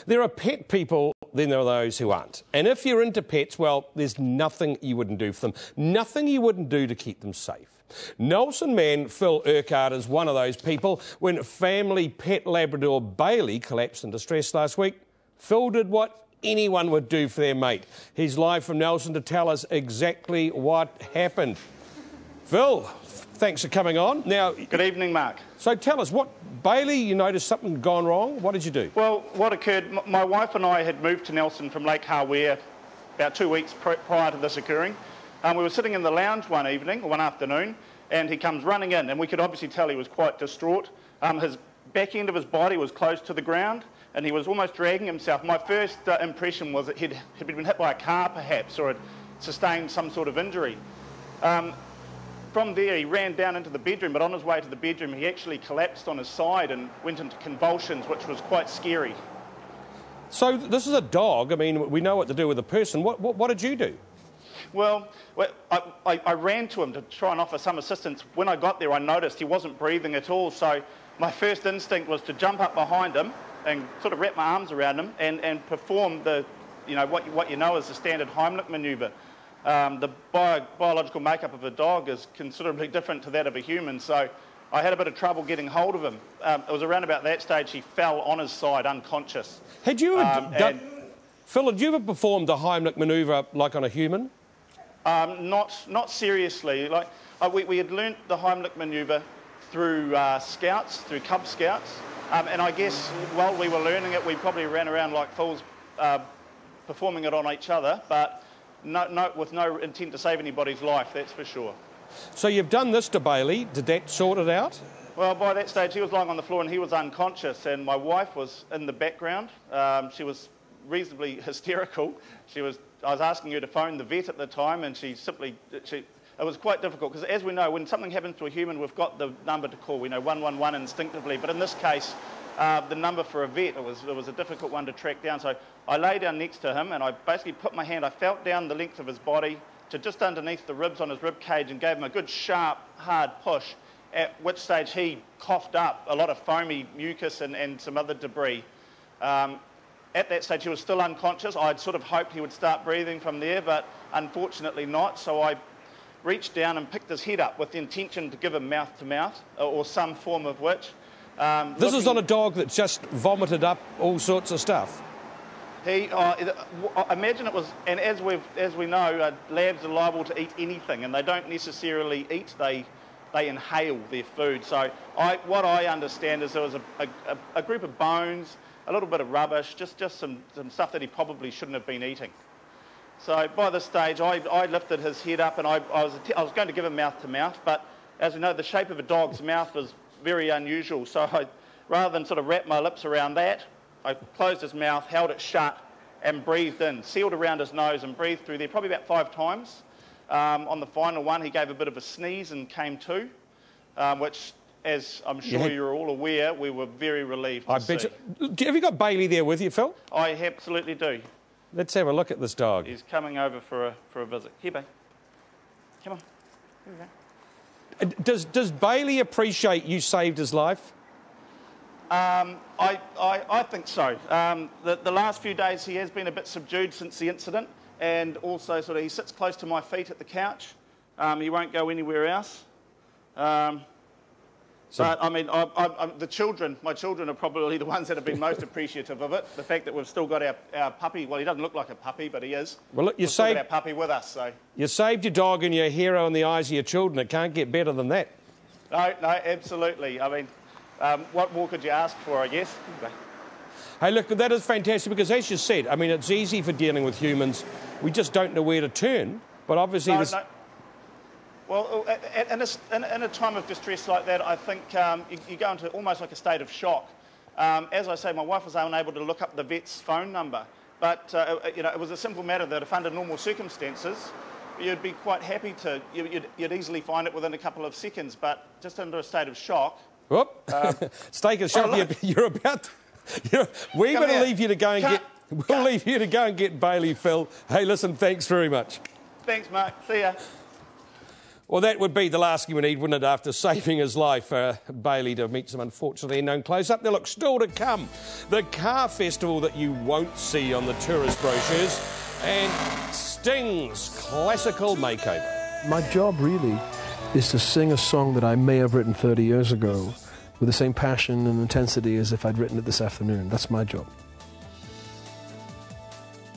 There are pet people, then there are those who aren't. And if you're into pets, well, there's nothing you wouldn't do for them, nothing you wouldn't do to keep them safe. Nelson man Phil Urquhart is one of those people. When family pet Labrador Bailey collapsed in distress last week, Phil did what anyone would do for their mate. He's live from Nelson to tell us exactly what happened. Phil, thanks for coming on. Now, good evening, Mark. So tell us, Bailey, you noticed something gone wrong? What did you do? Well, what occurred, my wife and I had moved to Nelson from Lake Hawea about 2 weeks prior to this occurring. We were sitting in the lounge one afternoon, and he comes running in, and we could obviously tell he was quite distraught. His back end of his body was close to the ground, and he was almost dragging himself. My first impression was that he'd been hit by a car, perhaps, or had sustained some sort of injury. From there, he ran down into the bedroom, but on his way to the bedroom, he actually collapsed on his side and went into convulsions, which was quite scary. So this is a dog. I mean, we know what to do with a person. What did you do? Well, I ran to him to try and offer some assistance. When I got there, I noticed he wasn't breathing at all. So my first instinct was to jump up behind him and sort of wrap my arms around him and perform what you know as the standard Heimlich manoeuvre. The biological makeup of a dog is considerably different to that of a human, so I had a bit of trouble getting hold of him. It was around about that stage he fell on his side, unconscious. Had you Phil, had you ever performed the Heimlich manoeuvre like on a human? Not seriously. We had learnt the Heimlich manoeuvre through scouts, through Cub Scouts, and I guess while we were learning it, we probably ran around like fools performing it on each other, but with no intent to save anybody's life, that's for sure. So you've done this to Bailey. Did that sort it out? Well, by that stage, he was lying on the floor and he was unconscious, and my wife was in the background. She was reasonably hysterical. I was asking her to phone the vet at the time, and it was quite difficult, because as we know, when something happens to a human, we've got the number to call. We know 111 instinctively, but in this case, the number for a vet, it was a difficult one to track down. So I lay down next to him and I basically put my hand, I felt down the length of his body to just underneath the ribs on his rib cage and gave him a good sharp, hard push, at which stage he coughed up a lot of foamy mucus and some other debris. At that stage he was still unconscious. I'd sort of hoped he would start breathing from there, but unfortunately not. So I reached down and picked his head up with the intention to give him mouth to mouth, or some form of which. This is on a dog that just vomited up all sorts of stuff. I imagine it was, and as we know, labs are liable to eat anything, and they don't necessarily eat; they inhale their food. So what I understand is there was a group of bones, a little bit of rubbish, just some stuff that he probably shouldn't have been eating. So by this stage, I lifted his head up, and I was going to give him mouth to mouth, but as we know, the shape of a dog's mouth was very unusual, so rather than sort of wrap my lips around that, I closed his mouth, held it shut, and breathed in, sealed around his nose and breathed through there probably about 5 times. On the final one, he gave a bit of a sneeze and came to, which, as I'm sure you're all aware, we were very relieved to see. I bet you. Have you got Bailey there with you, Phil? I absolutely do. Let's have a look at this dog. He's coming over for a visit. Here, babe. Come on. Here we go. Does Bailey appreciate you saved his life? I think so. The last few days he has been a bit subdued since the incident, and also sort of he sits close to my feet at the couch. He won't go anywhere else. But I mean, my children are probably the ones that have been most appreciative of it. The fact that we've still got our puppy. Well, he doesn't look like a puppy, but he is. Well, look, we've still got our puppy with us. So you saved your dog and you're a hero in the eyes of your children. It can't get better than that. No, absolutely. I mean, what more could you ask for, I guess? Hey, look, that is fantastic because, as you said, I mean, it's easy for dealing with humans. We just don't know where to turn. But obviously, Well, in a time of distress like that, I think you go into almost like a state of shock. As I say, my wife was unable to look up the vet's phone number, but it was a simple matter that if under normal circumstances, you'd be quite happy to, you'd easily find it within a couple of seconds, but just under a state of shock. Whoop! Steak and shop. You're about. We're going to leave you to go and get. We'll leave you to go and get Bailey, Phil. Hey, listen, thanks very much. Thanks, Mark. See ya. Well, that would be the last thing we need, wouldn't it, after saving his life? Bailey to meet some unfortunately unknown close-up. Now, look, still to come, the car festival that you won't see on the tourist brochures, and Sting's classical makeover. My job, really, is to sing a song that I may have written 30 years ago with the same passion and intensity as if I'd written it this afternoon. That's my job.